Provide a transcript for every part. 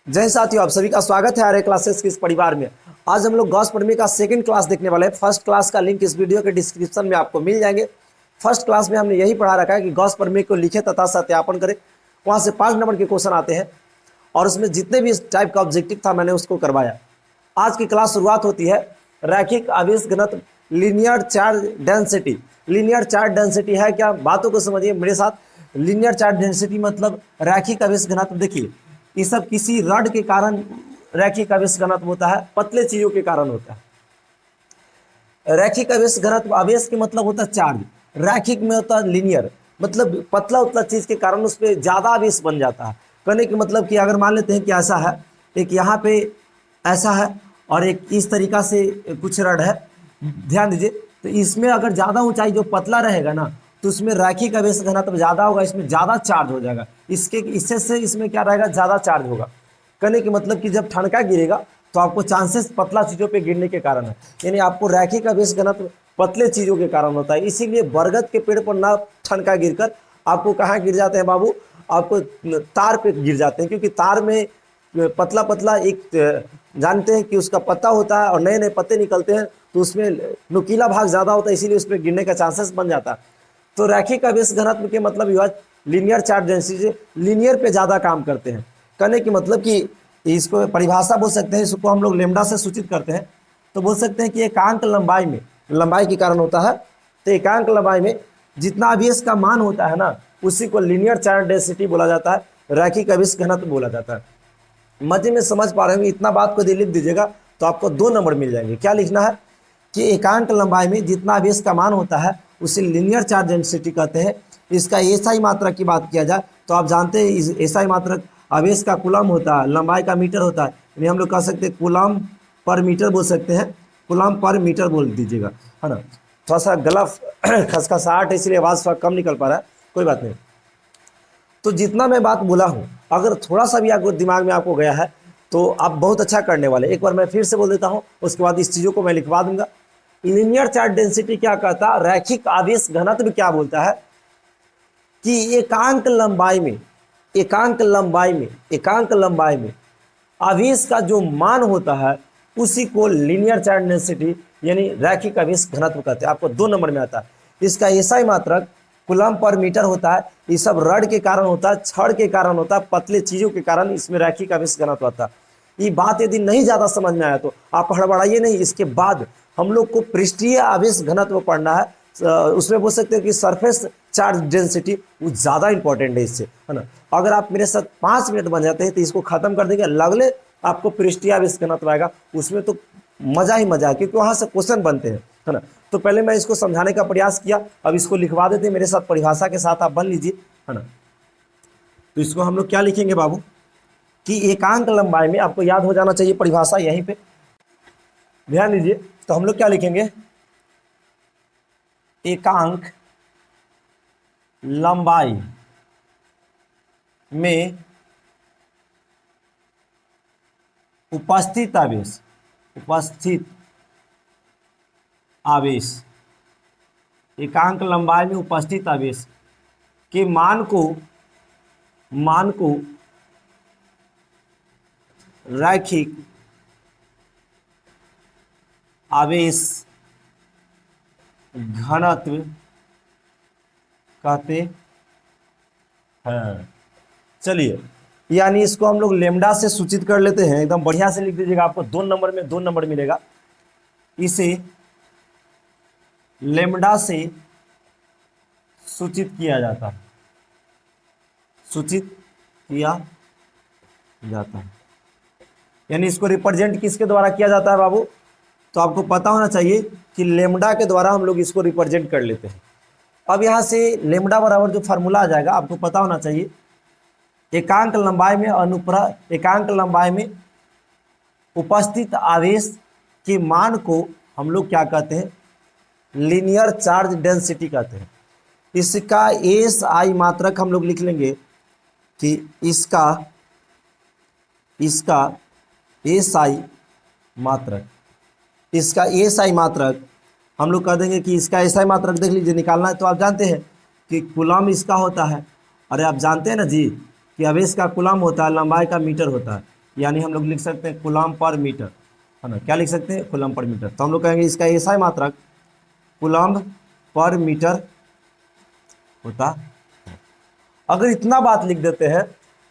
जय साथियों, आप सभी का स्वागत है आर्य क्लासेस के इस परिवार में। आज हम लोग गॉस प्रमेय का सेकंड क्लास देखने वाले हैं। फर्स्ट क्लास का लिंक इस वीडियो के डिस्क्रिप्शन में आपको मिल जाएंगे। फर्स्ट क्लास में हमने यही पढ़ा रखा है कि गॉस प्रमेय को लिखे तथा सत्यापन करें। वहाँ से 5 नंबर के क्वेश्चन आते हैं और उसमें जितने भी इस टाइप का ऑब्जेक्टिव था मैंने उसको करवाया। आज की क्लास शुरुआत होती है रैखिक आवेश घनत्व, linear charge density. Linear charge density है क्या? बातों को समझिए मेरे साथ। लीनियर चार्ज डेंसिटी मतलब रैखिक आवेश घनत्व। देखिए, ये सब किसी रड के कारण रैखिक आवेश घनत्व होता है, पतले चीजों के कारण होता है। रैखिक आवेश घनत्व, आवेश के मतलब होता है चार्ज, रैखिक में होता है लीनियर, मतलब पतला उतला चीज के कारण उस पर ज्यादा आवेश बन जाता है। कहने का मतलब कि अगर मान लेते हैं कि ऐसा है, एक यहाँ पे ऐसा है और एक इस तरीका से कुछ रड है, ध्यान दीजिए। तो इसमें अगर ज्यादा ऊंचाई जो पतला रहेगा ना, तो उसमें रैखिक आवेश घनत्व ज्यादा होगा, इसमें ज्यादा चार्ज हो जाएगा। इसके इससे से इसमें क्या रहेगा? ज्यादा चार्ज होगा। कहने के मतलब कि जब ठनका गिरेगा तो आपको चांसेस पतला चीजों पे गिरने के कारण है, यानी आपको रैखिक आवेश घनत्व पतले चीजों के कारण होता है। इसीलिए बरगद के पेड़ पर ना ठनका गिरकर आपको कहाँ गिर जाते हैं बाबू? आपको तार पे गिर जाते हैं, क्योंकि तार में पतला पतला एक जानते हैं कि उसका पत्ता होता है और नए नए पत्ते निकलते हैं, तो उसमें नुकीला भाग ज्यादा होता है, इसीलिए उसमें गिरने का चांसेस बन जाता है। तो रैखिक आवेश घनत्व के मतलब यह लीनियर चार्ज डेंसिटी, लीनियर पे ज्यादा काम करते हैं। कहने की मतलब कि इसको परिभाषा बोल सकते हैं, इसको हम लोग लेमडा से सूचित करते हैं। तो बोल सकते हैं कि एकांक लंबाई में, लंबाई के कारण होता है। तो एकांक लंबाई में जितना आवेश का मान होता है ना, उसी को लीनियर चार्ज डेंसिटी बोला जाता है, रैखिक आवेश घनत्व बोला जाता है। मजे में समझ पा रहे होंगे, इतना बात को लिख दीजिएगा तो आपको 2 नंबर मिल जाएंगे। क्या लिखना है कि एकांक लंबाई में जितना आवेश का मान होता है उसे लीनियर चार्ज डेंसिटी कहते हैं। इसका एसआई मात्रक की बात किया जाए तो आप जानते हैं इस एसआई मात्रक आवेश का कूलम होता है, लंबाई का मीटर होता है, यानी हम लोग कह सकते हैं कूलम पर मीटर बोल सकते हैं, कूलम पर मीटर बोल दीजिएगा, है ना। थोड़ा सा गला खसखसाहट है इसलिए आवाज़ थोड़ा कम निकल पा रहा है, कोई बात नहीं। तो जितना मैं बात बोला हूँ अगर थोड़ा सा भी आपको दिमाग में आपको गया है तो आप बहुत अच्छा करने वाले। एक बार मैं फिर से बोल देता हूँ, उसके बाद इस चीज़ों को मैं लिखवा दूंगा। लीनियर चार्ज डेंसिटी क्या कहता है? रैखिक आवेश घनत्व क्या बोलता है कि एकांक लंबाई में, एकांक लंबाई में, एकांक लंबाई में आवेश का जो मान होता है उसी को लीनियर चार्ज डेंसिटी यानी रैखिक आवेश घनत्व कहते हैं। आपको 2 नंबर में आता है। इसका एसआई मात्रक कूलम पर मीटर होता है। ये सब रड के कारण होता है, छड़ के कारण होता है, पतले चीजों के कारण इसमें रैखिक आवेश घनत्व आता है। ये बात यदि नहीं ज्यादा समझ में आया तो आप हड़बड़ाइए नहीं। इसके बाद हम लोग को पृष्ठीय आवेश घनत्व पढ़ना है। उसमें बोल सकते हैं कि सरफेस चार्ज डेंसिटी वो ज्यादा इंपॉर्टेंट है इससे, है ना। अगर आप मेरे साथ 5 मिनट बन जाते हैं तो इसको खत्म कर देंगे, लगले आपको पृष्ठीय आवेश घनत्व आएगा, उसमें तो मजा ही मजा है, क्योंकि वहां से क्वेश्चन बनते हैं, है ना। तो पहले मैं इसको समझाने का प्रयास किया, अब इसको लिखवा देते हैं मेरे साथ, परिभाषा के साथ आप बन लीजिए, है ना। तो इसको हम लोग क्या लिखेंगे बाबू कि एकांक लंबाई में, आपको याद हो जाना चाहिए परिभाषा यहीं पे, ध्यान दीजिए। तो हम लोग क्या लिखेंगे? एकांक लंबाई में उपस्थित आवेश, उपस्थित आवेश, एकांक लंबाई में उपस्थित आवेश के मान को रैखिक आवेश घनत्व कहते हैं। चलिए, यानी इसको हम लोग लेमडा से सूचित कर लेते हैं। एकदम बढ़िया से लिख दीजिएगा, आपको 2 नंबर में 2 नंबर मिलेगा। इसे लेमडा से सूचित किया जाता है, सूचित किया जाता है। यानी इसको रिप्रेजेंट किसके द्वारा किया जाता है बाबू? तो आपको पता होना चाहिए कि लेमडा के द्वारा हम लोग इसको रिप्रेजेंट कर लेते हैं। अब यहां से लेमडा बराबर जो फार्मूला आ जाएगा आपको पता होना चाहिए, एकांक लंबाई में एकांक लंबाई में उपस्थित आवेश के मान को हम लोग क्या कहते हैं? लीनियर चार्ज डेंसिटी कहते हैं। इसका एस आई मात्रक हम लोग लिख लेंगे कि इसका एस आई मात्रक, इसका एस आई मात्रक हम लोग कह देंगे कि इसका एस आई मात्रक देख लीजिए, निकालना है तो आप जानते हैं कि कूलम इसका होता है। अरे आप जानते हैं ना जी कि आवेश का कूलम होता है, लंबाई का मीटर होता है। यानी हम लोग लिख सकते हैं कूलम पर मीटर, है ना, क्या लिख सकते हैं, कूलम पर मीटर। तो हम लोग कहेंगे इसका ऐसा मात्रक कूलम पर मीटर होता। अगर इतना बात लिख देते हैं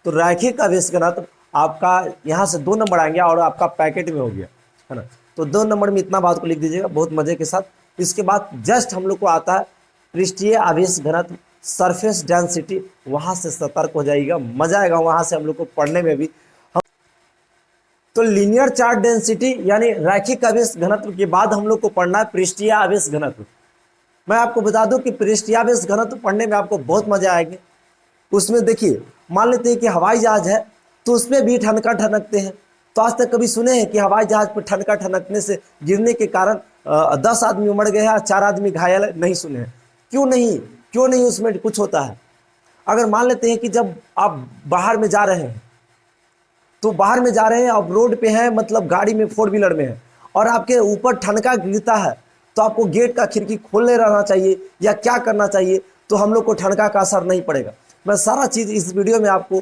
तो रैखिक आवेश घनत्व आपका यहाँ से 2 नंबर आएंगे और आपका पैकेट में हो गया, है ना। तो 2 नंबर में इतना बात को लिख दीजिएगा बहुत मजे के साथ। इसके बाद जस्ट हम लोग को आता है पृष्ठीय आवेश घनत्व, सरफेस डेंसिटी, वहां से सतर्क हो जाएगा, मजा आएगा वहां से हम लोग को पढ़ने में भी। तो लीनियर चार्ज डेंसिटी यानी रैखिक आवेश घनत्व के बाद हम लोग को पढ़ना है पृष्ठीय आवेश घनत्व। मैं आपको बता दूं कि पृष्ठीय आवेश घनत्व पढ़ने में आपको बहुत मजा आएगी। उसमें देखिए, मान लेते हैं कि हवाई जहाज है तो उसमें भी ठनका ठनकते हैं। तो आज तक कभी सुने हैं कि हवाई जहाज पर ठनका ठनकने से गिरने के कारण 10 आदमी मर गए हैं, 4 आदमी घायल है? नहीं सुने हैं। क्यों नहीं, क्यों नहीं उसमें कुछ होता है? अगर मान लेते हैं कि जब आप बाहर में जा रहे हैं, तो बाहर में जा रहे हैं, आप रोड पे हैं, मतलब गाड़ी में 4 व्हीलर में है और आपके ऊपर ठनका गिरता है, तो आपको गेट का खिड़की खोलने रहना चाहिए या क्या करना चाहिए? तो हम लोग को ठनका का असर नहीं पड़ेगा। मैं सारा चीज़ इस वीडियो में आपको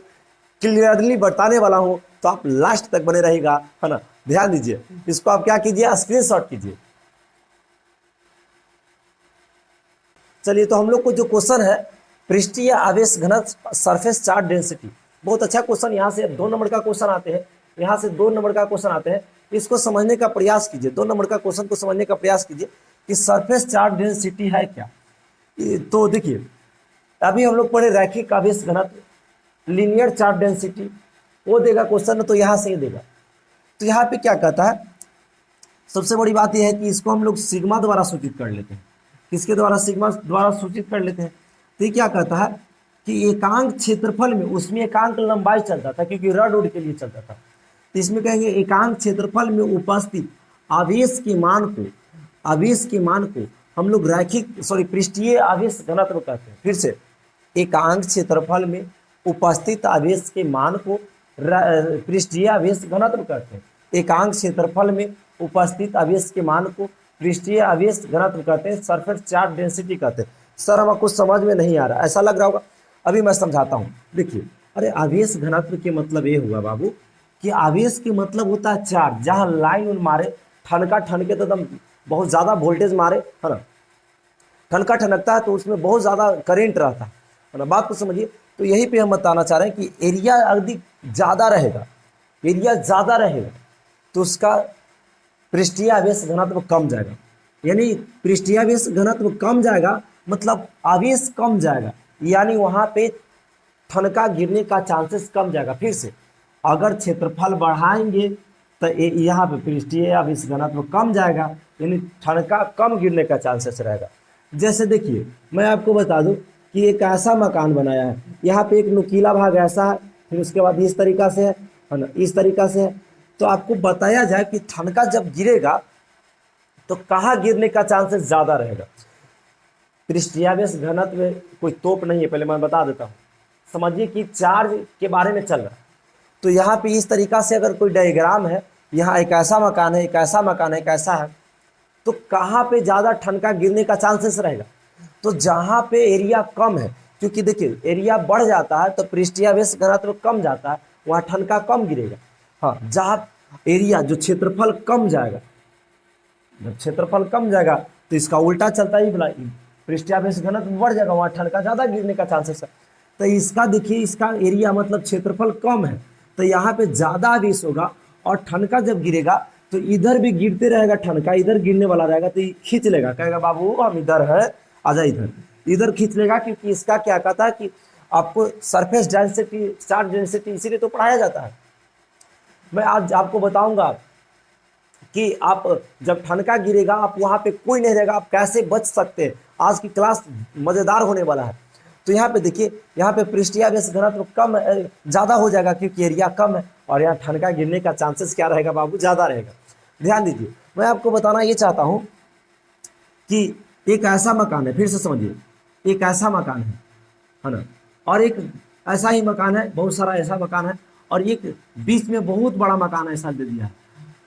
क्लियरली बताने वाला हूं, तो आप लास्ट तक बने रहेगा, है ना। ध्यान दीजिए, इसको आप क्या कीजिए, स्क्रीनशॉट कीजिए। चलिए, तो हम लोग को जो क्वेश्चन है पृष्ठीय आवेश घनत्व सरफेस चार्ज डेंसिटी, बहुत अच्छा क्वेश्चन। यहाँ से 2 नंबर का क्वेश्चन आते हैं, यहाँ से 2 नंबर का क्वेश्चन आते हैं। इसको समझने का प्रयास कीजिए, 2 नंबर का क्वेश्चन को समझने का प्रयास कीजिए कि सरफेस चार्ज डेंसिटी है क्या। तो देखिए, अभी हम लोग पढ़े रैखिक आवेश घनत्व, लीनियर चार्ज डेंसिटी, वो देगा क्वेश्चन, तो यहाँ से ही देगा। तो यहाँ पे क्या कहता है, सबसे बड़ी बात यह है कि इसको हम लोग सिग्मा द्वारा सूचित कर लेते हैं। किसके द्वारा, सिग्मा द्वारा सूचित कर लेते हैं। तो ये क्या कहता है कि एकांक क्षेत्रफल में, उसमें एकांक लंबाई चलता था क्योंकि रड उड के लिए चलता था। तो इसमें कहेंगे एकांक क्षेत्रफल में उपस्थित आवेश के मान को, आवेश के मान को हम लोग रैखिक पृष्ठीय आवेश घनत्व कहते हैं। फिर से, एकांक क्षेत्रफल में उपस्थित आवेश के मान को पृष्ठीय आवेश घनत्व कहते हैं। एकांक क्षेत्रफल में उपस्थित आवेश के मान को पृष्ठीय आवेश घनत्व कहते हैं, सरफेस चार्ज डेंसिटी कहते हैं। सर हमें कुछ समझ में नहीं आ रहा, ऐसा लग रहा होगा। अभी मैं समझाता हूँ। देखिए, अरे आवेश घनत्व के मतलब ये हुआ बाबू कि आवेश के मतलब होता है चार्ज, जहाँ लाइन उन मारे, ठनका ठनके तो एकदम बहुत ज़्यादा वोल्टेज मारे, है ना, ठनका ठनकता है तो उसमें बहुत ज़्यादा करेंट रहता है ना। बात को समझिए। तो यहीं पे हम बताना चाह रहे हैं कि एरिया अधिक ज़्यादा रहेगा, एरिया ज़्यादा रहेगा तो उसका पृष्ठीय आवेश घनत्व कम जाएगा। यानी पृष्ठीय आवेश घनत्व कम जाएगा मतलब आवेश कम जाएगा, यानी वहाँ पे ठनका गिरने का चांसेस कम जाएगा। फिर से, अगर क्षेत्रफल बढ़ाएंगे तो यहाँ पे पृष्ठीय आवेश घनत्व कम जाएगा, यानी ठनका कम गिरने का चांसेस रहेगा। जैसे देखिए, मैं आपको बता दूं कि एक ऐसा मकान बनाया है, यहाँ पे एक नुकीला भाग ऐसा है, फिर उसके बाद इस तरीका से है ना, इस तरीका से है। तो आपको बताया जाए कि ठनका जब गिरेगा तो कहाँ गिरने का चांसेस ज़्यादा रहेगा। पृष्ठीय आवेश घनत्व में कोई तोप नहीं है, पहले मैं बता देता हूँ। समझिए कि चार्ज के बारे में चल रहा है। तो यहाँ पे इस तरीका से अगर कोई डायग्राम है, यहाँ एक ऐसा मकान है, एक ऐसा मकान है, एक ऐसा है, तो कहाँ पे ज़्यादा ठनका गिरने का चांसेस रहेगा? तो जहाँ पे एरिया कम है, क्योंकि देखिए एरिया बढ़ जाता है तो पृष्ठीय आवेश घनत्व कम जाता है, वहाँ ठनका कम गिरेगा। हाँ, जहाँ एरिया जो क्षेत्रफल कम जाएगा, जब क्षेत्रफल कम जाएगा तो इसका उल्टा चलता ही, पृष्ठीय आवेश घनत्व बढ़ जाएगा, वहाँ ठनका ज़्यादा गिरने का चांसेस है। तो इसका देखिए, इसका एरिया मतलब क्षेत्रफल कम है तो यहाँ पे ज़्यादा आवेश होगा और ठनका जब गिरेगा तो इधर भी गिरते रहेगा ठनका, इधर गिरने वाला रहेगा तो खींच लेगा, कहेगा बाबू हम इधर है, आजा इधर, इधर खींच लेगा। क्योंकि इसका क्या कहता है कि आपको सरफेस डेंसिटी, चार्ज डेंसिटी इसीलिए तो पढ़ाया जाता है। मैं आज आपको बताऊंगा कि आप जब ठनका गिरेगा, आप वहाँ पे कोई नहीं रहेगा, आप कैसे बच सकते हैं। आज की क्लास मज़ेदार होने वाला है। तो यहाँ पे देखिए, यहाँ पे पृष्ठीय आवेश घनत्व कम ज़्यादा हो जाएगा क्योंकि एरिया कम है, और यहाँ ठनका गिरने का चांसेस क्या रहेगा बाबू, ज़्यादा रहेगा। ध्यान दीजिए, मैं आपको बताना ये चाहता हूँ कि एक ऐसा मकान है, फिर से समझिए, एक ऐसा मकान है ना, और एक ऐसा ही मकान है, बहुत सारा ऐसा मकान है, और एक बीच में बहुत बड़ा मकान ऐसा दे दिया है,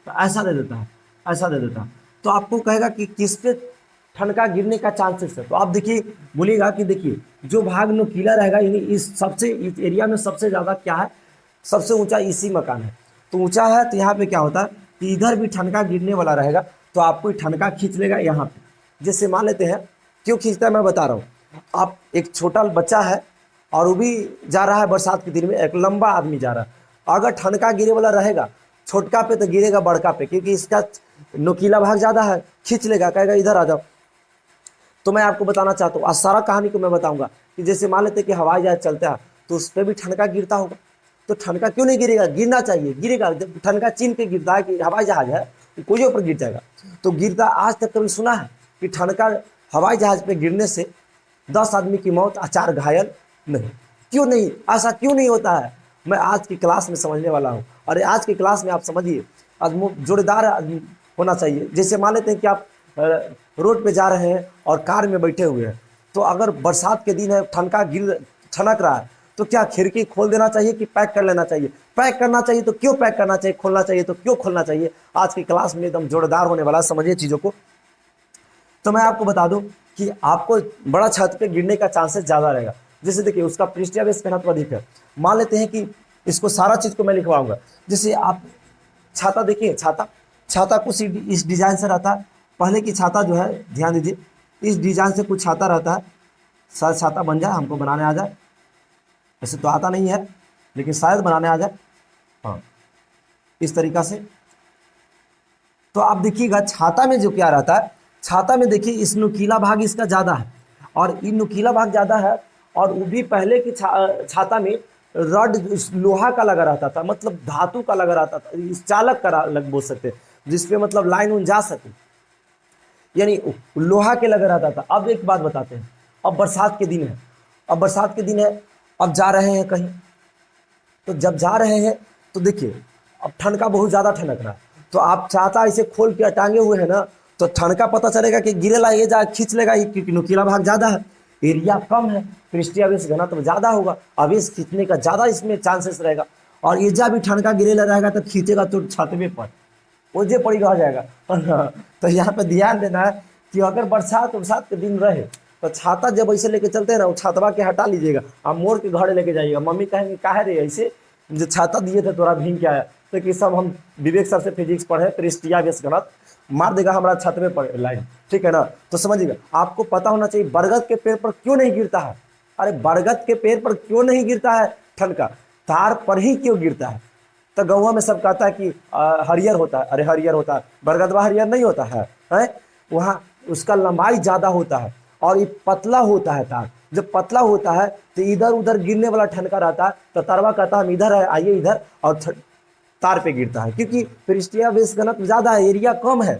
तो ऐसा दे देता है, ऐसा दे देता है। तो आपको कहेगा कि किस पे ठनका गिरने का चांसेस है। तो आप देखिए, बोलिएगा कि देखिए जो भाग नुकीला रहेगा, यानी इस सबसे, इस एरिया में सबसे ज़्यादा क्या है, सबसे ऊंचा इसी मकान है, तो ऊंचा है तो यहाँ पे क्या होता है कि इधर भी ठनका गिरने वाला रहेगा तो आपको ठनका खींच लेगा यहाँ पे। जैसे मान लेते हैं क्यों खींचता है मैं बता रहा हूँ। आप एक छोटा बच्चा है और वो भी जा रहा है बरसात के दिन में, एक लंबा आदमी जा रहा है, अगर ठनका गिरे वाला रहेगा छोटका पे तो गिरेगा बड़का पे, क्योंकि इसका नुकीला भाग ज़्यादा है, खींच लेगा, कहेगा इधर आ जाओ। तो मैं आपको बताना चाहता हूँ, आज सारा कहानी को मैं बताऊंगा कि जैसे मान लेते कि हवाई जहाज चलता है तो उस पर भी ठनका गिरता होगा, तो ठनका क्यों नहीं गिरेगा, गिरना चाहिए, गिरेगा। जब ठनका चीन पे गिरता है कि हवाई जहाज है तो कोई ऊपर गिर जाएगा, तो गिरता। आज तक कभी सुना है कि ठनका हवाई जहाज पे गिरने से 10 आदमी की मौत, 4 घायल? नहीं। क्यों नहीं, ऐसा क्यों नहीं होता है, मैं आज की क्लास में समझने वाला हूँ। और आज की क्लास में आप समझिए, जोरदार होना चाहिए। जैसे मान लेते हैं कि आप रोड पे जा रहे हैं और कार में बैठे हुए हैं, तो अगर बरसात के दिन है, ठनका ठनक रहा है, तो क्या खिड़की खोल देना चाहिए कि पैक कर लेना चाहिए? पैक करना चाहिए। तो क्यों पैक करना चाहिए, खोलना चाहिए तो क्यों खोलना चाहिए? आज की क्लास में एकदम जोरदार होने वाला, समझिए चीज़ों को। तो मैं आपको बता दूं कि आपको बड़ा छत पे गिरने का चांसेस ज़्यादा रहेगा। जैसे देखिए उसका पृष्ठीय घनत्व अधिक है। मान लेते हैं कि इसको सारा चीज़ को मैं लिखवाऊंगा। जैसे आप छाता देखिए, छाता कुछ इस डिजाइन से रहता है। पहले की छाता जो है, ध्यान दीजिए, इस डिजाइन से कुछ छाता रहता है। शायद छाता बन जाए, हमको बनाने आ जाए, वैसे तो आता नहीं है लेकिन शायद बनाने आ जाए। हाँ, इस तरीका से। तो आप देखिएगा छाता में जो क्या रहता है, छाता में देखिए इस नुकीला भाग इसका ज़्यादा है, और ये नुकीला भाग ज़्यादा है। और वो भी पहले की छाता में रड लोहा का लगा रहता था, मतलब धातु का लगा रहता था, इस चालक का लग बोल सकते हैं, जिसपे मतलब लाइन उन जा सके, यानी लोहा के लगा रहता था। अब एक बात बताते हैं, अब बरसात के दिन है, अब बरसात के दिन है, अब जा रहे हैं कहीं, तो जब जा रहे हैं तो देखिए अब ठनका बहुत ज़्यादा ठनक रहा है, तो आप छाता ऐसे खोल के टांगे हुए हैं ना, तो ठनका पता चलेगा कि गिरेला, ये जा खींच लेगा, क्योंकि नुकीला भाग ज़्यादा है, एरिया कम है, पृष्ठीय आवेश घनत्व ज़्यादा होगा, आवेश खींचने का ज़्यादा इसमें चांसेस रहेगा। और एजा भी ठनका गिरेला रहेगा तो खींचेगा तो छतवे पर ओझे पड़ी रह जाएगा। तो यहाँ पे ध्यान देना है कि अगर बरसात के दिन रहे तो छाता जब ऐसे लेके चलते हैं ना, वो छातवा के हटा लीजिएगा, आप मोड़ के घर लेके जाइएगा। मम्मी कहेंगे काहे रे ऐसे, जो छाता दिए थे तोरा भींग के आया, तो कि सब हम विवेक सर से फिजिक्स पढ़े, पृष्ठीय आवेश घनत्व मार देगा हमारा छतवे पर लाइन, ठीक है ना। तो समझिएगा, आपको पता होना चाहिए बरगद के पेड़ पर क्यों नहीं गिरता है। अरे बरगद के पेड़ पर क्यों नहीं गिरता है ठनका, तार पर ही क्यों गिरता है। तो गौवा में सब कहता है कि हरियर होता है, अरे हरियर होता है, बरगदवा हरियर नहीं होता है, वहाँ उसका लंबाई ज़्यादा होता है और ये पतला होता है तार। जब पतला होता है तो इधर उधर गिरने वाला ठनका रहता है, तो तारवा कहता है हम इधर है, आइए इधर, और तार पे गिरता है, क्योंकि पृष्ठीय आवेश घनत्व ज़्यादा है, एरिया कम है,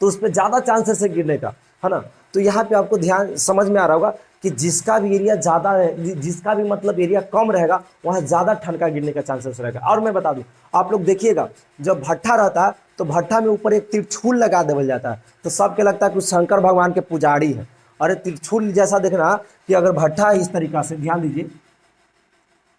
तो उस पर ज़्यादा चांसेस है गिरने का, है ना। तो यहाँ पे आपको ध्यान समझ में आ रहा होगा कि जिसका भी एरिया ज़्यादा है, जिसका भी मतलब एरिया कम रहेगा, वहाँ ज़्यादा ठनका गिरने का चांसेस रहेगा। और मैं बता दूँ, आप लोग देखिएगा, जब भट्ठा रहता है तो भट्ठा में ऊपर एक त्रिशूल लगा देवल जाता है, तो सबके लगता है कि शंकर भगवान के पुजारी है। अरे त्रिशूल जैसा देखना कि अगर भट्ठा है इस तरीका से, ध्यान दीजिए,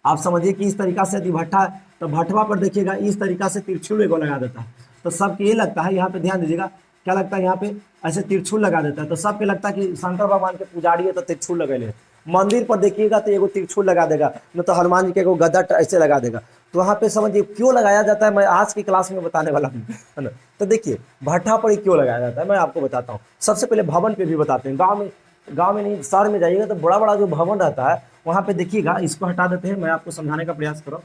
आप समझिए कि इस तरीका से यदि भट्ठा है तो भट्ठवा पर देखिएगा इस तरीका से त्रिशूल एगो लगा देता है, तो सबके ये लगता है, यहाँ पे ध्यान दीजिएगा, क्या लगता है यहाँ पे ऐसे त्रिशूल लगा देता है, तो सबके लगता है कि शंकर भगवान के पुजारी है तो त्रिशूल लगे ले। मंदिर पर देखिएगा तो एगो त्रिशूल लगा देगा, न तो हनुमान जी के एगो गदा ऐसे लगा देगा। तो वहाँ पे समझिए क्यों लगाया जाता है, मैं आज की क्लास में बताने वाला हूँ, है ना। तो देखिए भट्ठा पर ही क्यों लगाया जाता है, मैं आपको बताता हूँ। सबसे पहले भवन पे भी बताते हैं, गाँव में नहीं, शहर में जाइएगा तो बड़ा बड़ा जो भवन रहता है वहाँ पे देखिएगा, इसको हटा देते हैं, मैं आपको समझाने का प्रयास करूँ।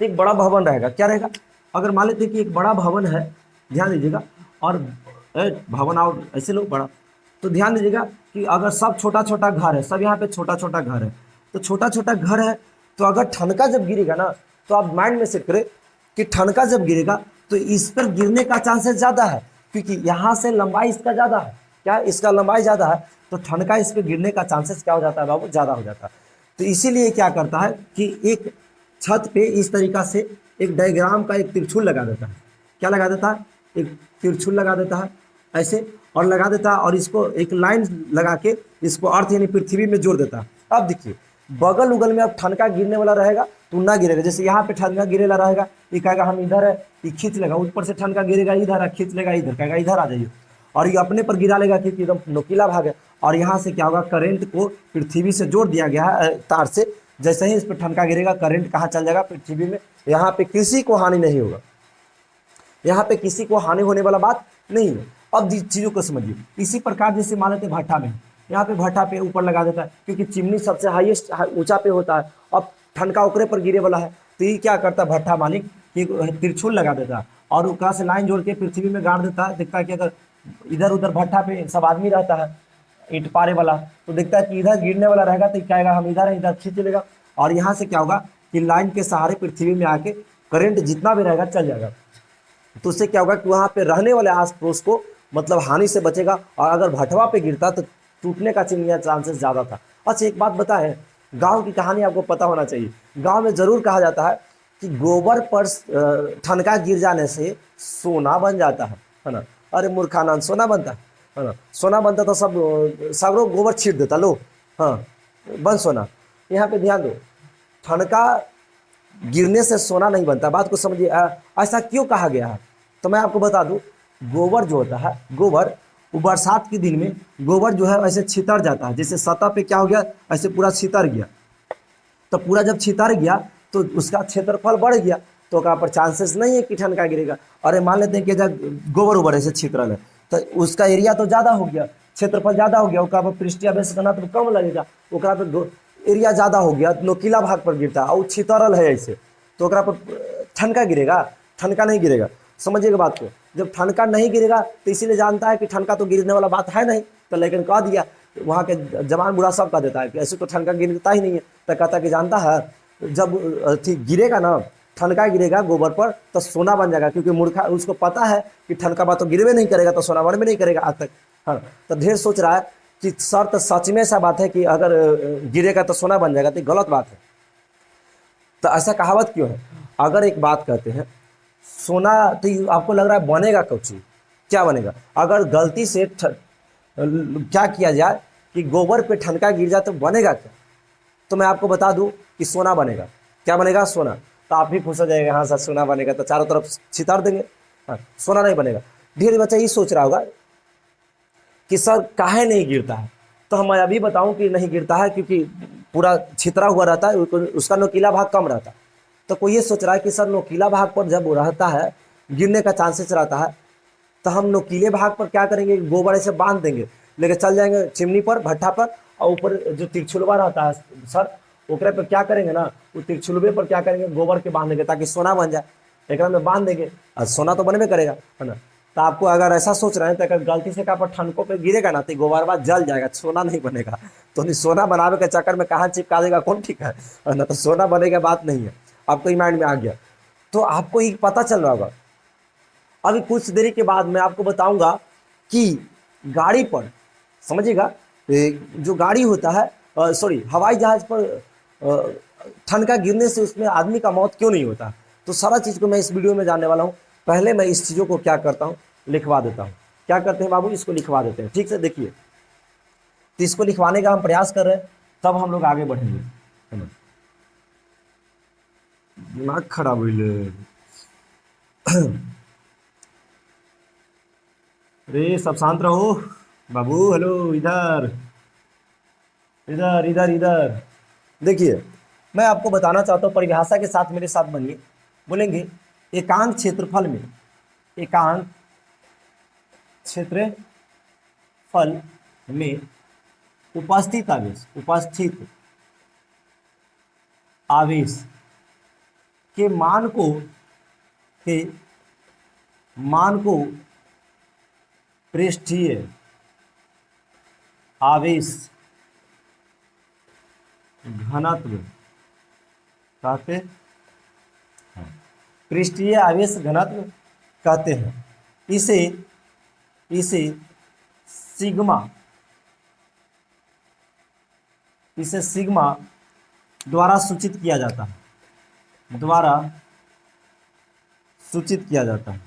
तो एक बड़ा भवन रहेगा, क्या रहेगा, अगर मान लेते हैं कि एक बड़ा भवन है, ध्यान दीजिएगा, और भवन आओ ऐसे लो बड़ा, तो ध्यान दीजिएगा कि अगर सब छोटा छोटा घर है, सब यहाँ पे छोटा छोटा घर है, तो छोटा छोटा घर है, तो अगर ठनका जब गिरेगा ना, तो आप माइंड में सेट करें कि ठनका जब गिरेगा तो इस पर गिरने का चांसेस ज़्यादा है, क्योंकि यहाँ से लंबाई इसका ज़्यादा है, क्या इसका लंबाई ज़्यादा है, तो ठनका इस पर गिरने का चांसेस क्या हो जाता है बाबू, ज़्यादा हो जाता है। तो इसीलिए क्या करता है कि एक छत पे इस तरीका से एक डायग्राम का एक त्रिशूल लगा देता है, क्या लगा देता है, एक त्रिशूल लगा देता है ऐसे, और लगा देता है, और इसको एक लाइन लगा के इसको अर्थ यानी पृथ्वी में जोड़ देता है। अब देखिए बगल उगल में अब ठनका गिरने वाला रहेगा तो ना गिरेगा, जैसे यहाँ पे ठनका गिरेला रहेगा, ये कहेगा हम इधर है, ये खींच लेगा, ऊपर से ठनका गिरेगा इधर है, खींच लेगा इधर, कहेगा इधर आ जाइए, और ये अपने पर गिरा लेगा क्योंकि एकदम नुकीला भाग है। और यहाँ से क्या होगा, करंट को पृथ्वी से जोड़ दिया गया है तार से, जैसे ही इस पर ठनका गिरेगा करंट कहाँ चल जाएगा, पृथ्वी में। यहाँ पे किसी को हानि नहीं होगा, यहाँ पे किसी को हानि होने वाला बात नहीं है। अब चीज़ों को समझिए, इसी प्रकार जैसे मान लेते भट्ठा में, यहाँ पे भट्ठा पे ऊपर लगा देता है क्योंकि चिमनी सबसे हाईएस्ट ऊंचा पे होता है। अब ठनका ऊपरे पर गिरे वाला है तो ये क्या करता है भट्ठा मालिक कि तिरछुल लगा देता है और वहाँ से लाइन जोड़ के पृथ्वी में गाड़ देता है। देखता है कि अगर इधर उधर भट्ठा पे सब आदमी रहता है ईंट पारे वाला, तो देखता है कि इधर गिरने वाला रहेगा तो क्या आएगा, हम इधर है, इधर खींच लेगा और यहाँ से क्या होगा कि लाइन के सहारे पृथ्वी में आके करंट जितना भी रहेगा चल जाएगा। तो उससे क्या होगा कि वहाँ पे रहने वाले आस पड़ोस को मतलब हानि से बचेगा। और अगर भटवा पे गिरता तो टूटने का चांसेस ज़्यादा था। अच्छा एक बात बताएं, गांव की कहानी आपको पता होना चाहिए। गांव में ज़रूर कहा जाता है कि गोबर पर ठनका गिर जाने से सोना बन जाता है ना। अरे मूर्खानंद, सोना बनता है ना, सोना बनता तो सब सगरों गोबर छीट देता लो, हाँ बन सोना। यहाँ पे ध्यान दो, ठनका गिरने से सोना नहीं बनता, बात को समझिए। ऐसा क्यों कहा गया है तो मैं आपको बता दूं, गोबर जो होता है, गोबर वो बरसात के दिन में गोबर जो है ऐसे छितर जाता है, जैसे सतह पे क्या हो गया ऐसे पूरा छितर गया, तो पूरा जब छितर गया तो उसका क्षेत्रफल बढ़ गया, तो वहाँ पर चांसेस नहीं है कि ठनका गिरेगा। अरे मान लेते हैं कि जब गोबर उबर ऐसे छितरल है तो उसका एरिया तो ज़्यादा हो गया, क्षेत्रफल ज़्यादा हो गया, ओकरा पर पृष्ठीय आवेश घनत्व कम लगेगा, ओकरा पर एरिया ज़्यादा हो गया, नोकीला भाग पर गिरता है और छितरल है ऐसे, तो ओकरा पर ठनका गिरेगा, ठनका नहीं गिरेगा। समझिएगा बात को, जब ठनका नहीं गिरेगा तो इसीलिए जानता है कि ठनका तो गिरने वाला बात है नहीं, तो लेकिन कह दिया वहाँ के जवान बूढ़ा सब कह देता है कि ऐसे तो ठनका गिरता ही नहीं है, तो कहता कि जानता है जब ठीक गिरेगा ना, ठनका गिरेगा गोबर पर तो सोना बन जाएगा, क्योंकि मूर्खा उसको पता है कि ठनका बात तो गिरवे नहीं करेगा तो सोना बन में नहीं करेगा आज तक। हाँ, तो ढेर सोच रहा है कि सर तो सच में ऐसा बात है कि अगर गिरेगा तो सोना बन जाएगा, तो गलत बात है। तो ऐसा कहावत क्यों है? अगर एक बात कहते हैं सोना, तो आपको लग रहा है बनेगा कुछ, क्या बनेगा? अगर गलती से क्या किया जाए कि गोबर पे ठनका गिर जाए तो बनेगा क्या? तो मैं आपको बता दूं कि सोना बनेगा। क्या बनेगा? सोना। तो आप भी खुश हो जाएगा, हाँ सर सोना बनेगा, तो चारों तरफ छितार देंगे। हाँ, सोना नहीं बनेगा। ढेर बच्चा ये सोच रहा होगा कि सर काहे नहीं गिरता है, तो हम अभी बताऊं कि नहीं गिरता है क्योंकि पूरा छितरा हुआ रहता है, उसका नोकीला भाग कम रहता है। तो कोई ये सोच रहा है कि सर नोकीला भाग पर जब रहता है गिरने का चांसेस रहता है, तो हम नोकीले भाग पर क्या करेंगे, गोबर ऐसे बांध देंगे, लेके चल जाएंगे चिमनी पर, भट्ठा पर, और ऊपर जो तिरछुलवा रहता है सर ओकरे पर क्या करेंगे ना, वो तिरछुलवे पर क्या करेंगे, गोबर के बांध देंगे ताकि सोना बन जाए, एक में बांध देंगे और सोना तो बनबे करेगा, है ना। तो आपको अगर ऐसा सोच रहे हैं तो अगर गलती से कहाँ पर ठनकों पे गिरेगा ना तो गोबर बाद जल जाएगा, सोना नहीं बनेगा। तो नहीं, सोना बनावे के चक्कर में कहाँ चिपका देगा कौन ठीक है ना, तो सोना बनेगा बात नहीं है। आपको ही माइंड में आ गया, तो आपको ये पता चल रहा होगा। अभी कुछ देरी के बाद मैं आपको बताऊंगा कि गाड़ी पर, समझिएगा, जो गाड़ी होता है, सॉरी हवाई जहाज पर ठनका गिरने से उसमें आदमी का मौत क्यों नहीं होता, तो सारा चीज़ को मैं इस वीडियो में जानने वाला हूँ। पहले मैं इस चीज़ों को क्या करता हूँ, लिखवा देता हूँ। क्या करते हैं बाबू, इसको लिखवा देते हैं, ठीक से देखिए। तो इसको लिखवाने का हम प्रयास कर रहे हैं, तब हम लोग आगे बढ़ेंगे, है ना। दिमाग खराब हुई। अरे सब शांत रहो बाबू, हेलो, इधर इधर इधर इधर देखिए। मैं आपको बताना चाहता हूँ, परिभाषा के साथ मेरे साथ बनिए, बोलेंगे एकांक क्षेत्रफल में, एकांक क्षेत्रफल में उपस्थित आवेश, उपस्थित आवेश के मान को, के मान को पृष्ठीय आवेश घनत्व कहते हैं, पृष्ठीय आवेश घनत्व कहते हैं। इसे इसे सिग्मा, इसे सिग्मा द्वारा सूचित किया जाता है, द्वारा सूचित किया जाता है।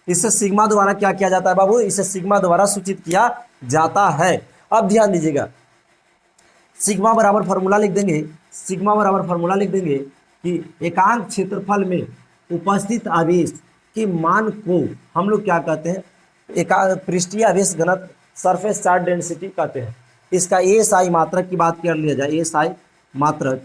इसे सिग्मा द्वारा क्या किया जाता है बाबू, इसे सिग्मा द्वारा सूचित किया जाता है। अब ध्यान दीजिएगा, सिग्मा बराबर फॉर्मूला लिख देंगे, सिग्मा बराबर फॉर्मूला लिख देंगे कि एकांक क्षेत्रफल में उपस्थित आवेश के मान को हम लोग क्या कहते हैं, एक पृष्ठीय आवेश घनत्व सरफेस चार्ज डेंसिटी कहते हैं। इसका एएसआई मात्रक की बात कर लिया जाए, एएसआई मात्रक,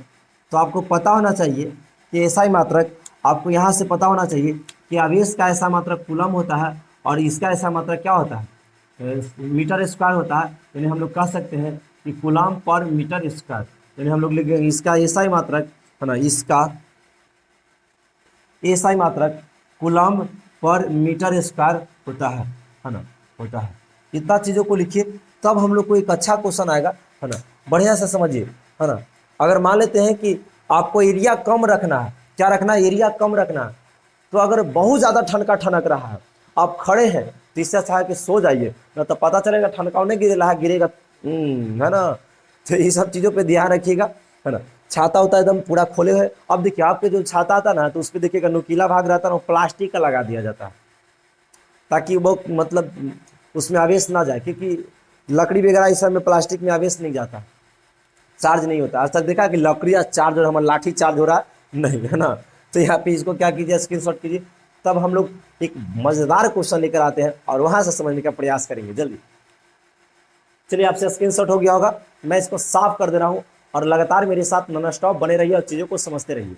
तो आपको पता होना चाहिए कि एएसआई मात्रक, आपको यहाँ से पता होना चाहिए कि आवेश का ऐसा मात्रक कूलम होता है और इसका ऐसा मात्रक क्या होता है, मीटर स्क्वायर होता है। यानी हम लोग कह सकते हैं कि कूलम पर मीटर स्क्वायर, यानी हम लोग लिखेंगे इसका एएसआई मात्रक है ना, इसका एएसआई मात्रक कूलम पर मीटर स्क्वायर होता है ना, होता है। इतना चीज़ों को लिखिए, तब हम लोग को एक अच्छा क्वेश्चन आएगा, है ना, बढ़िया से समझिए, है ना। अगर मान लेते हैं कि आपको एरिया कम रखना है, क्या रखना है, एरिया कम रखना है, तो अगर बहुत ज़्यादा ठनका ठनक रहा है, आप खड़े हैं, तो इससे अच्छा है कि सो जाइए, ना तो पता चलेगा ठनकाव नहीं गिरेगा, गिरेगा है ना। तो ये सब चीज़ों पे ध्यान रखिएगा, है ना। छाता होता है एकदम पूरा खोले हुए। अब देखिए आपके जो छाता आता ना, तो उस पर देखिएगा नुकीला भाग रहता है ना, वो प्लास्टिक का लगा दिया जाता है, ताकि वो मतलब उसमें आवेश ना जाए, क्योंकि लकड़ी वगैरह इस सब में प्लास्टिक में आवेश नहीं जाता, चार्ज नहीं होता। आज तक देखा कि लकड़ी चार्ज और हमारा लाठी चार्ज हो रहा है नहीं, है ना। तो यहाँ पे इसको क्या कीजिए, स्क्रीनशॉट कीजिए, तब हम लोग एक मज़ेदार क्वेश्चन लेकर आते हैं और वहाँ से समझने का प्रयास करेंगे जल्दी। चलिए, आपसे स्क्रीनशॉट हो गया होगा, मैं इसको साफ कर दे रहा हूँ और लगातार मेरे साथ नॉन स्टॉप बने रहिए और चीज़ों को समझते रहिए।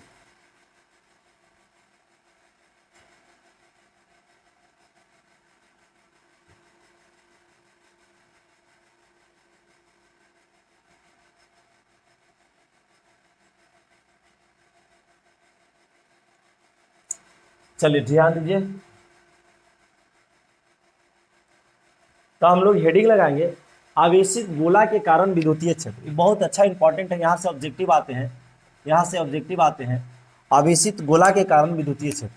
चलिए ध्यान दीजिए, तो हम लोग हेडिंग लगाएंगे आवेशित गोला के कारण विद्युतीय क्षेत्र। ये बहुत अच्छा इंपॉर्टेंट है, यहाँ से ऑब्जेक्टिव आते हैं, यहाँ से ऑब्जेक्टिव आते हैं, आवेशित गोला के कारण विद्युतीय क्षेत्र।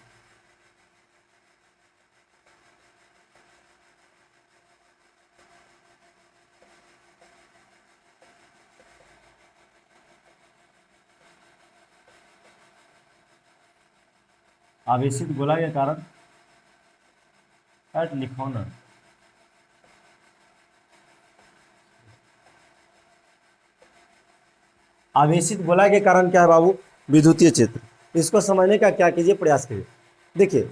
आवेशित गोला के कारण, लिखो ना, आवेशित गोला के कारण क्या है बाबू, विद्युतीय क्षेत्र। इसको समझने का क्या कीजिए, प्रयास करिए। देखिए,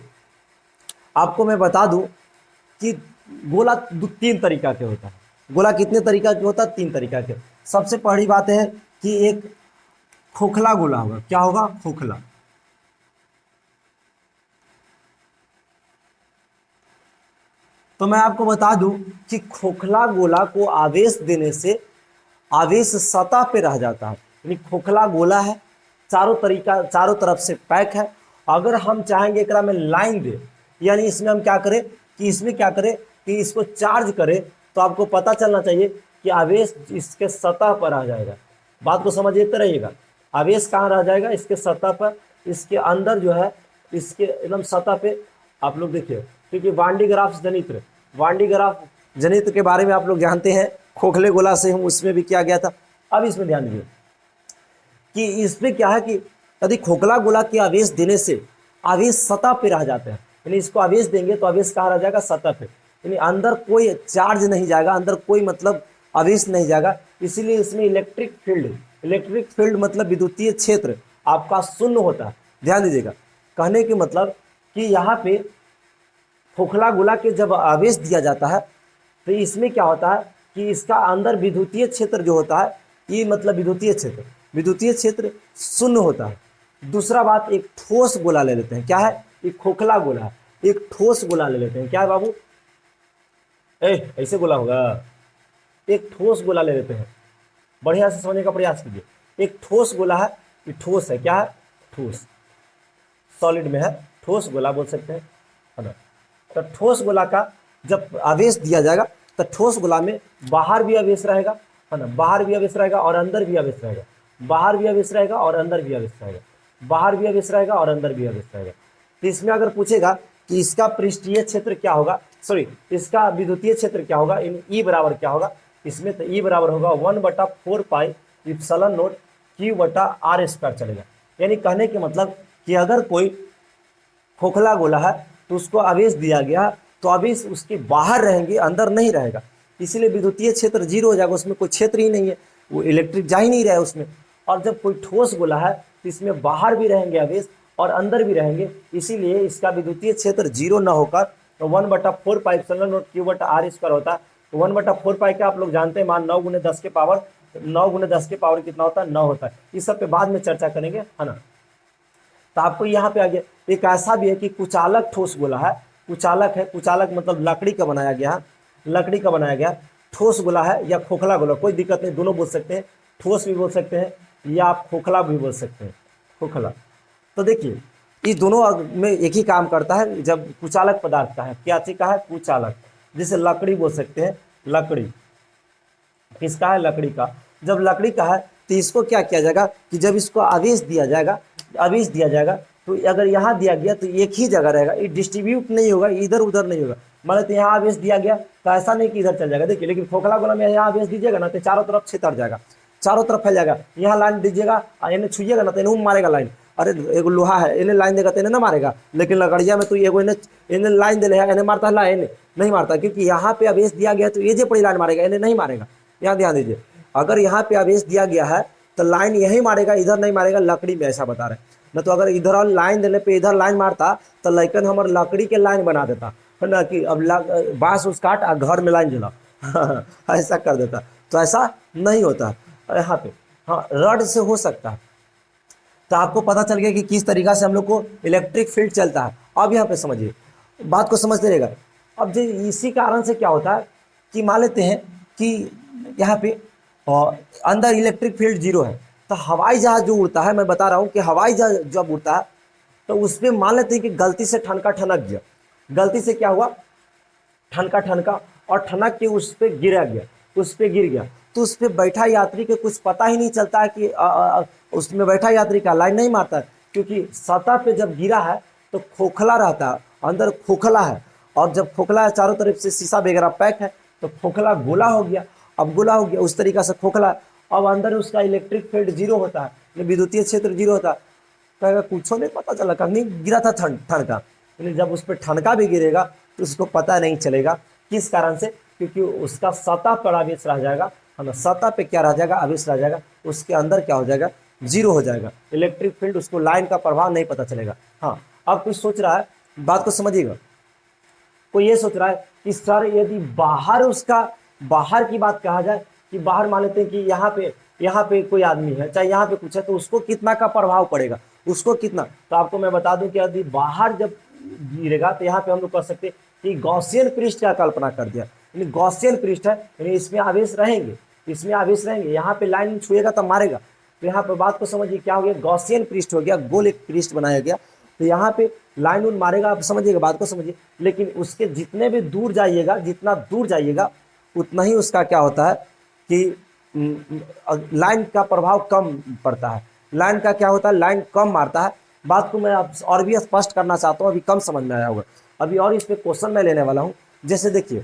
आपको मैं बता दूं कि गोला तीन तरीका के होता है। गोला कितने तरीका के होता है, तीन तरीका के। सबसे पहली बात है कि एक खोखला गोला होगा, क्या होगा, खोखला। तो मैं आपको बता दूं कि खोखला गोला को आवेश देने से आवेश सतह पे रह जाता है। यानी खोखला गोला है, चारों तरफ से पैक है। अगर हम चाहेंगे एकरा में लाइन दे, यानी इसमें हम क्या करें कि इसमें क्या करें कि इसको चार्ज करें, तो आपको पता चलना चाहिए कि आवेश इसके सतह पर आ जाएगा। बात को समझिए तो रहिएगा, आवेश कहाँ रह जाएगा, इसके सतह पर, इसके अंदर जो है, इसके एकदम सतह पे। आप लोग देखिए, क्योंकि वांडीग्राफ जनित्र, वांडीग्राफ जनित्र के बारे में आप लोग जानते हैं, खोखले गोला से हम उसमें भी किया गया था। अब इसमें ध्यान दीजिए कि इसमें क्या है कि यदि खोखला गोला के आवेश देने से आवेश सतह पे रह जाते हैं, यानी इसको आवेश देंगे तो आवेश कहाँ रह जाएगा, सतह पे, यानी अंदर कोई चार्ज नहीं जाएगा, अंदर कोई मतलब आवेश नहीं जाएगा। इसीलिए इसमें इलेक्ट्रिक फील्ड मतलब विद्युतीय क्षेत्र आपका शून्य होता है। ध्यान दीजिएगा, कहने के मतलब कि यहाँ पे खोखला गोला के जब आवेश दिया जाता है, तो इसमें क्या होता है कि इसका अंदर विद्युतीय क्षेत्र जो होता है, ये मतलब विद्युतीय क्षेत्र शून्य होता है। दूसरा बात, एक ठोस गोला ले लेते हैं, क्या है, एक खोखला गोला है, एक ठोस गोला ले लेते हैं, क्या है बाबू, ऐसे गोला होगा, एक ठोस गोला ले लेते हैं, बढ़िया से समझने का प्रयास कीजिए। एक ठोस गोला है, ये ठोस है, क्या है, ठोस, सॉलिड में है, ठोस गोला बोल सकते हैं, है ना। तो ठोस गोला का जब आवेश दिया जाएगा, तो ठोस गोला में बाहर भी आवेश रहेगा, है ना, बाहर भी आवेश रहेगा और अंदर भी आवेश रहेगा, बाहर भी आवेश रहेगा और अंदर भी आवेश रहेगा, बाहर भी आवेश रहेगा और अंदर भी आवेश रहेगा। तो इसमें अगर पूछेगा कि इसका पृष्ठीय क्षेत्र क्या होगा, सॉरी इसका विद्युतीय क्षेत्र क्या होगा, इन ई बराबर क्या होगा, इसमें तो ई बराबर होगा 1/4 पाई इप्सिलॉन नॉट Q/r² चलेगा। यानी कहने के मतलब कि अगर कोई खोखला गोला है तो उसको आवेश दिया गया, तो आवेश उसके बाहर रहेंगे, अंदर नहीं रहेगा, इसीलिए विद्युतीय क्षेत्र जीरो हो जाएगा, उसमें कोई क्षेत्र ही नहीं है, वो इलेक्ट्रिक जा ही नहीं रहा है उसमें। और जब कोई ठोस गोला है तो इसमें बाहर भी रहेंगे आवेश और अंदर भी रहेंगे, इसीलिए इसका विद्युतीय क्षेत्र जीरो न होकर तो 1/4 पाई एप्सिलॉन नॉट क्यू बटा आर स्क्वायर होता है। तो 1/4 पाई का आप लोग जानते हैं मान 9 × 10 के पावर, 9 × 10 के पावर कितना होता है, 9 होता है। इस सब पे बाद में चर्चा करेंगे, है ना। तो आपको यहाँ पे आगे एक ऐसा भी है कि कुचालक ठोस गोला है, कुचालक है, कुचालक मतलब लकड़ी का बनाया गया है, लकड़ी का बनाया गया ठोस गोला है या खोखला गोला, कोई दिक्कत नहीं, दोनों बोल सकते हैं, ठोस भी बोल सकते हैं या आप खोखला भी बोल सकते हैं, खोखला। तो देखिए ये दोनों में एक ही काम करता है, जब कुचालक पदार्थ का है, क्या चीज का है, कुचालक, जैसे लकड़ी बोल सकते हैं, लकड़ी किसका है, लकड़ी का। जब लकड़ी का है तो इसको क्या किया जाएगा कि जब इसको आवेश दिया जाएगा, आवेश दिया जाएगा तो अगर यहाँ दिया गया तो एक ही जगह रहेगा, ये डिस्ट्रीब्यूट नहीं होगा, इधर उधर नहीं होगा। मान लेते यहाँ आवेश दिया गया तो ऐसा नहीं कि इधर चल जाएगा, देखिए, लेकिन खोखला गोला में यहाँ आवेश दीजिएगा ना तो चारों तरफ छितर जाएगा, चारों तरफ फैल जाएगा। यहाँ लाइन दीजिएगा, इन्हें छुइएगा ना तो इन्हें मारेगा लाइन, अरे एगो लोहा है इन्हें लाइन देगा तो इन्हें ना मारेगा, लेकिन लकड़िया में तो एगो इन्हें लाइन दे इन्हें मारता है, लाइन नहीं मारता, क्योंकि यहाँ पे आवेश दिया गया तो ये जो पड़ी लाइन मारेगा, इन्हें नहीं मारेगा। यहाँ ध्यान दीजिए, अगर यहाँ पे आवेश दिया गया है तो लाइन यही मारेगा, इधर नहीं मारेगा, लकड़ी में ऐसा बता रहे हैं न। तो अगर इधर लाइन देने पे इधर लाइन मारता तो लैकन हमार लकड़ी के लाइन बना देता है ना, कि अब बांस उस काट और घर में लाइन जला ऐसा कर देता। तो ऐसा नहीं होता यहाँ पे, हाँ रड से हो सकता है। तो आपको पता चल गया कि किस तरीका से हम लोग को इलेक्ट्रिक फील्ड चलता है। अब यहाँ पे समझिए, बात को समझते रहेगा। अब जो इसी कारण से क्या होता है कि मान लेते हैं कि यहाँ पे अंदर इलेक्ट्रिक फील्ड 0 है, तो हवाई जहाज जो उड़ता है, मैं बता रहा हूँ कि हवाई जहाज जब उड़ता है तो उसमें मान लेते हैं कि गलती से ठनका ठनक गया, गलती से क्या हुआ, ठनका ठनका और ठनक के उस पर गिरा गया, उस पर गिर गया, तो उस पर बैठा यात्री के कुछ पता ही नहीं चलता है कि उसमें बैठा यात्री का लाइन नहीं मारता है, क्योंकि सतह पे जब गिरा है तो खोखला रहता है, अंदर खोखला है, और जब खोखला है चारों तरफ से शीशा वगैरह पैक है तो खोखला गोला हो गया। अब गोला हो गया उस तरीका से खोखला, अब अंदर उसका इलेक्ट्रिक फील्ड 0 होता है, विद्युतीय क्षेत्र 0 होता है। कहेगा कुछ नहीं पता चला, कहीं गिरा था ठनका, यानी जब उस पर ठनका भी गिरेगा तो उसको पता नहीं चलेगा, किस कारण से, क्योंकि उसका सतह पर आवेश रह जाएगा, है ना, सतह पे क्या रह जाएगा, आवेश रह जाएगा, उसके अंदर क्या हो जाएगा, 0 हो जाएगा, इलेक्ट्रिक फील्ड, उसको लाइन का प्रभाव नहीं पता चलेगा। हाँ, अब कोई सोच रहा है, बात को समझिएगा, कोई ये सोच रहा है कि सर यदि बाहर उसका, बाहर की बात कहा जाए कि बाहर मान लेते हैं कि यहाँ पे कोई आदमी है, चाहे यहाँ पे कुछ है, तो उसको कितना का प्रभाव पड़ेगा, उसको कितना। तो आपको मैं बता दूं कि यदि बाहर जब गिरेगा तो यहाँ पे हम लोग कर सकते हैं कि गॉसियन पृष्ठ का कल्पना कर दिया, यानी गॉसियन पृष्ठ है, यानी इसमें आवेश रहेंगे, इसमें आवेश रहेंगे, यहाँ पे लाइन छुएगा तब मारेगा। तो यहाँ पे बात को समझिए क्या हो गया, गॉसियन पृष्ठ हो गया, गोल एक पृष्ठ बनाया गया, तो यहाँ पे लाइन उन मारेगा, आप समझिएगा, बात को समझिए। लेकिन उसके जितने भी दूर जाइएगा, जितना दूर जाइएगा उतना ही उसका क्या होता है कि लाइन का प्रभाव कम पड़ता है, लाइन का क्या होता है, लाइन कम मारता है। बात को मैं अब और भी स्पष्ट करना चाहता हूँ, अभी कम समझ में आया होगा, अभी और इस पे क्वेश्चन मैं लेने वाला हूँ। जैसे देखिए,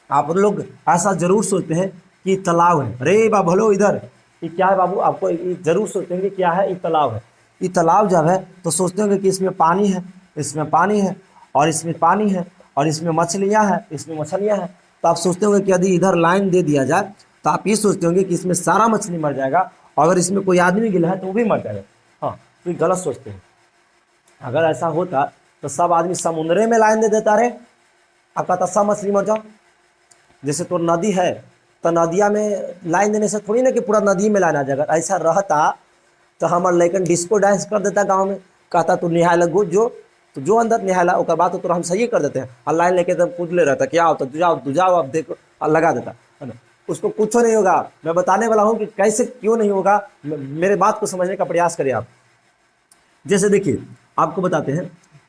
आप लोग ऐसा जरूर सोचते हैं कि तालाब है, अरे बाबू हेलो इधर, ये क्या है बाबू, आपको जरूर सोचते हैं कि क्या है, ये तालाब है। ये तालाब जब है तो सोचते होंगे कि इसमें पानी है, इसमें पानी है, और इसमें पानी है, और इसमें मछलियाँ हैं, इसमें मछलियाँ हैं। तो आप सोचते होंगे कि यदि इधर लाइन दे दिया जाए तो आप ये सोचते होंगे कि इसमें सारा मछली मर जाएगा, और अगर इसमें कोई आदमी गिला है तो वो भी मर जाएगा। हाँ, तो ये गलत सोचते हैं। अगर ऐसा होता तो सब आदमी समुद्रे में लाइन दे देता, रे आप कहता सब मछली मर जाओ। जैसे तो नदी है तो नदिया में लाइन देने से थोड़ी ना कि पूरा नदी में लाइन आ जाएगा, ऐसा रहता तो हमारे लड़कन डिस्को डांस कर देता गाँव में, कहता तू निहाय गो जो, तो जो अंदर निहाला ओकर बाद तो हम सही कर देते हैं, और लाइन लेके तब कूद ले रहता, क्या होता, तू जाओ अब देखो, और लगा देता, है ना। उसको कुछ नहीं होगा। मैं बताने वाला हूँ कि कैसे क्यों नहीं होगा, मेरे बात को समझने का प्रयास करिए आप। जैसे देखिए, आपको बताते हैं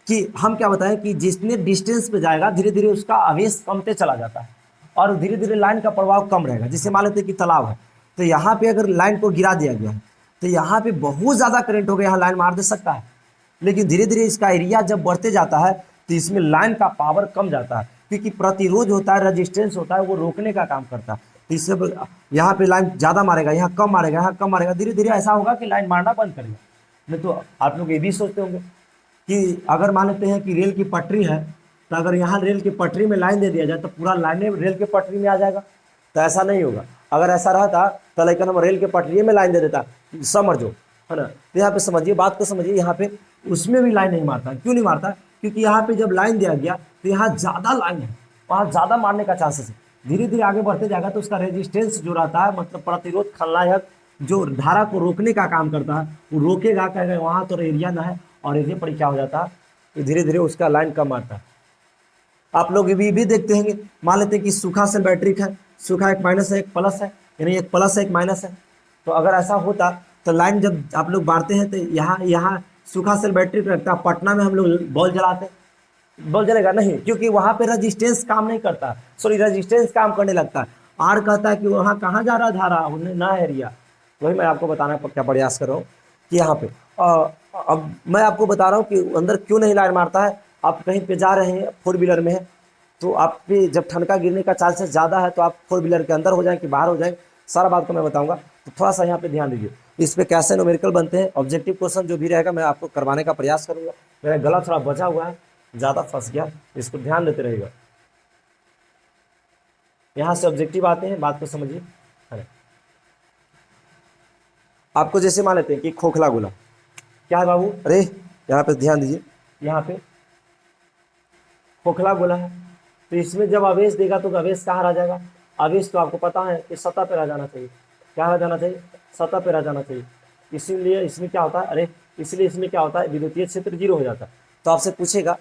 कि हम क्या बताएं कि जितने डिस्टेंस पे जाएगा धीरे धीरे उसका आवेश कमते चला जाता है, और धीरे धीरे लाइन का प्रभाव कम रहेगा। जैसे मान लेते हैं कि तालाब है, तो यहाँ पे अगर लाइन को गिरा दिया गया है तो यहाँ पे बहुत ज़्यादा करंट हो गया, यहाँ लाइन मार दे सकता है, लेकिन धीरे धीरे इसका एरिया जब बढ़ते जाता है तो इसमें लाइन का पावर कम जाता है, क्योंकि प्रतिरोध होता है, रेजिस्टेंस होता है, वो रोकने का काम करता है। तो इससे यहाँ पे लाइन ज़्यादा मारेगा, यहाँ कम मारेगा, यहाँ कम मारेगा, धीरे धीरे ऐसा होगा कि लाइन मारना बंद करेगा। नहीं तो आप लोग ये भी सोचते होंगे कि अगर मान लेते हैं कि रेल की पटरी है, तो अगर यहाँ रेल की पटरी में लाइन दे दिया जाए तो पूरा लाइन रेल की पटरी में आ जाएगा, तो ऐसा नहीं होगा। अगर ऐसा रहता तो लेकिन हम रेल के पटरी में लाइन दे देता, समझो, है ना। तो यहाँ पे समझिए, बात को समझिए, यहाँ पे उसमें भी लाइन नहीं मारता। क्यों नहीं मारता? क्योंकि यहाँ पे जब लाइन दिया गया तो यहाँ ज़्यादा लाइन है, वहाँ ज़्यादा मारने का चांसेस है। धीरे धीरे आगे बढ़ते जाएगा तो उसका रेजिस्टेंस जो रहता है, मतलब प्रतिरोध खलनायक जो धारा को रोकने का काम करता है, वो रोकेगा, कहेगा वहाँ तो एरिया ना है, और एरिया पर क्या हो जाता है कि धीरे धीरे उसका लाइन कम आता है। आप लोग भी देखते होंगे, मान लेते हैं कि सूखा सेल बैटरी है, सूखा एक माइनस है एक प्लस है, यानी एक प्लस है एक माइनस है। तो अगर ऐसा होता तो लाइन जब आप लोग बांटते हैं तो यहाँ सूखा सेल बैटरी पर रखता, पटना में हम लोग बॉल जलाते, बॉल जलेगा नहीं, क्योंकि वहाँ पे रेजिस्टेंस काम नहीं करता, सॉरी रेजिस्टेंस काम करने लगता है। आर कहता है कि वहाँ कहाँ जा रहा धारा, उन्हें ना एरिया। वही मैं आपको बताना क्या प्रयास कर रहा हूँ कि यहाँ पे अब मैं आपको बता रहा हूँ कि अंदर क्यों नहीं लाइन मारता है। आप कहीं पे जा रहे हैं, 4 व्हीलर में है, तो आप पे जब ठनका गिरने का चांसेस ज़्यादा है, तो आप 4 व्हीलर के अंदर हो जाए कि बाहर हो जाए, सारा बात को मैं बताऊंगा। तो थोड़ा सा यहाँ पे ध्यान दीजिए, इस पे कैसे न्यूमेरिकल बनते हैं, ऑब्जेक्टिव क्वेश्चन जो भी रहेगा मैं आपको करवाने का प्रयास करूंगा। मेरा गला थोड़ा बचा हुआ है, ज़्यादा फंस गया, इसको ध्यान देते रहेगा। यहाँ से ऑब्जेक्टिव आते हैं, बात को समझिए। आपको जैसे मान लेते हैं कि खोखला गोला क्या है बाबू, अरे यहाँ पे ध्यान दीजिए, यहाँ पे खोखला गोला है, तो इसमें जब आवेश देगा तो आवेश कहाँ रह जाएगा, आवेश तो आपको पता है कि सतह पे रह जाना चाहिए, क्या रह जाना चाहिए, सतह पे रह जाना चाहिए। इसीलिए इसमें क्या होता है, अरे इसलिए इसमें क्या होता है, विद्युतीय क्षेत्र 0 हो जाता है। तो आपसे पूछेगा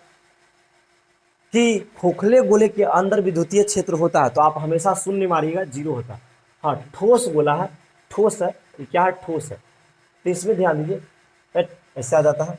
कि खोखले गोले के अंदर विद्युतीय क्षेत्र होता है, तो आप हमेशा शून्य मारिएगा, 0 होता है। हाँ, ठोस गोला है, ठोस है, ये क्या है, ठोस है, तो इसमें ध्यान दीजिए, ऐसे आ जाता है।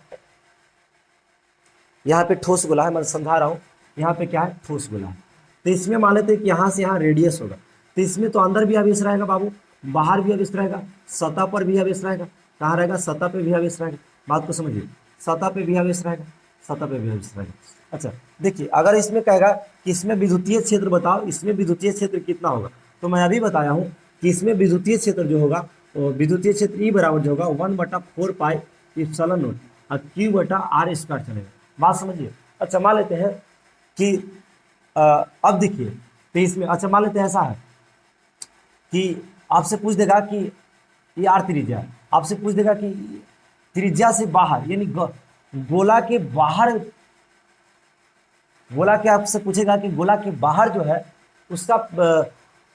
यहाँ पे ठोस गोला है, मैं समझा रहा हूँ, यहाँ पे क्या है, ठोस गोला है। तो इसमें मान लेते हैं कि यहाँ से यहाँ रेडियस होगा, तो इसमें तो अंदर भी आवेश रहेगा बाबू, बाहर भी आवेश रहेगा, सतह पर भी आवेश रहेगा, कहाँ रहेगा, सतह पे भी आवेश रहेगा। बात को समझिए, सतह पे भी आवेश रहेगा, सतह पे भी आवेश रहेगा। अच्छा देखिए, अगर इसमें कहेगा कि इसमें विद्युतीय क्षेत्र बताओ, इसमें विद्युतीय क्षेत्र कितना होगा, तो मैं अभी बताया हूँ कि इसमें विद्युतीय क्षेत्र जो होगा, विद्युतीय क्षेत्र ई बराबर जो होगा 1/4 पाई एप्सिलॉन नॉट और Q बटा R स्क्वायर चलेगा। बात समझिए। अच्छा मान लेते हैं कि अब देखिए, तो इसमें अच्छा मान लेते हैं ऐसा है कि आपसे पूछ देगा कि ये R त्रिज्या, आपसे पूछ देगा कि त्रिज्या से बाहर यानी गोला के बाहर, गोला के आपसे पूछेगा कि गोला के बाहर जो है उसका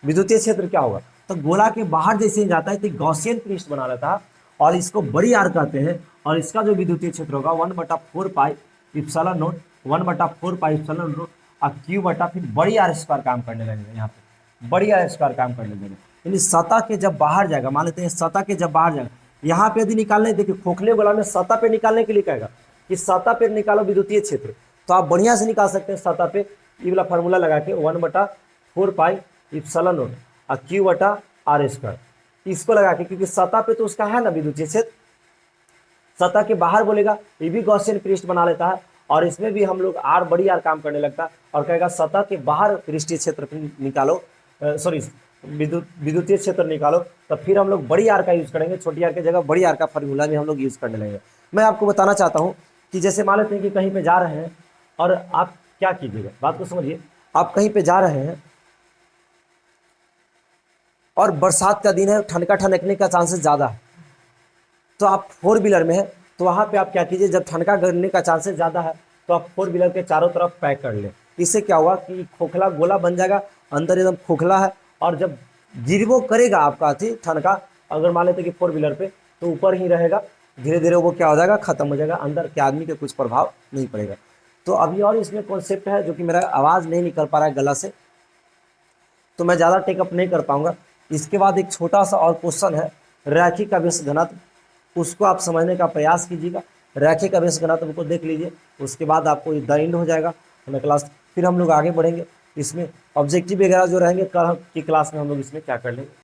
विद्युतीय क्षेत्र क्या होगा, तो गोला के बाहर जैसे ही जाता है तो गॉसियन पृष्ठ बना लेता है और इसको बड़ी आर कहते हैं, और इसका जो विद्युतीय क्षेत्र होगा 1/4 pi epsilon not, 1/4 pi epsilon not और Q बटा फिर बड़ी आर स्क्वायर काम करने लगेगा। यहाँ पे बड़ी आर स्क्वायर काम करने लगेगा, यानी सतह के जब बाहर जाएगा, मान लेते हैं सतह के जब बाहर जाएगा, यहाँ पे यदि निकालने, देखिए खोखले गोला में सतह पे निकालने के लिए कहेगा कि सतह पे निकालो विद्युतीय क्षेत्र, तो आप बढ़िया से निकाल सकते हैं सतह पे, ये वाला फार्मूला लगा के 1/4 पाई एप्सिलॉन नॉट और Q बटा R स्क्वायर, इसको लगा के, क्योंकि सतह पे तो उसका है ना विद्युतीय क्षेत्र, सतह के बाहर बोलेगा ये भी गॉसियन पृष्ठ बना लेता है, और इसमें भी हम लोग आर बड़ी आर काम करने लगता है और कहेगा सतह के बाहर पृष्ठीय क्षेत्र निकालो, सॉरी विद्युतीय क्षेत्र निकालो, तो फिर हम लोग बड़ी आर का यूज करेंगे, छोटी आर की जगह बड़ी आर का फार्मूला भी हम लोग यूज करने लगेंगे। मैं आपको बताना चाहता हूँ कि जैसे मान लेते हैं कि कहीं पे जा रहे हैं और आप क्या कीजिएगा, बात को समझिए, आप कहीं पे जा रहे हैं और बरसात का दिन है, ठनका ठनकने का चांसेस ज़्यादा है, तो आप 4 व्हीलर में है, तो वहाँ पे आप क्या कीजिए, जब ठनका गिरने का चांसेस ज़्यादा है तो आप 4 व्हीलर के चारों तरफ पैक कर लें। इससे क्या हुआ कि खोखला गोला बन जाएगा, अंदर एकदम खोखला है, और जब गिरवो करेगा आपका थी ठनका, अगर मान लेते कि 4 व्हीलर पे, तो ऊपर ही रहेगा, धीरे धीरे वो क्या हो जाएगा, खत्म हो जाएगा, अंदर के आदमी के कुछ प्रभाव नहीं पड़ेगा। तो अभी और इसमें कॉन्सेप्ट है जो कि मेरा आवाज़ नहीं निकल पा रहा है गला से, तो मैं ज़्यादा टेकअप नहीं कर पाऊँगा। इसके बाद एक छोटा सा और क्वेश्चन है, रैखिक आवेश घनत्व, उसको आप समझने का प्रयास कीजिएगा। रैखिक आवेश घनत्व को देख लीजिए, उसके बाद आपको द एंड हो जाएगा हमें क्लास, फिर हम लोग आगे बढ़ेंगे। इसमें ऑब्जेक्टिव वगैरह जो रहेंगे कल की क्लास में हम लोग इसमें क्या कर लेंगे।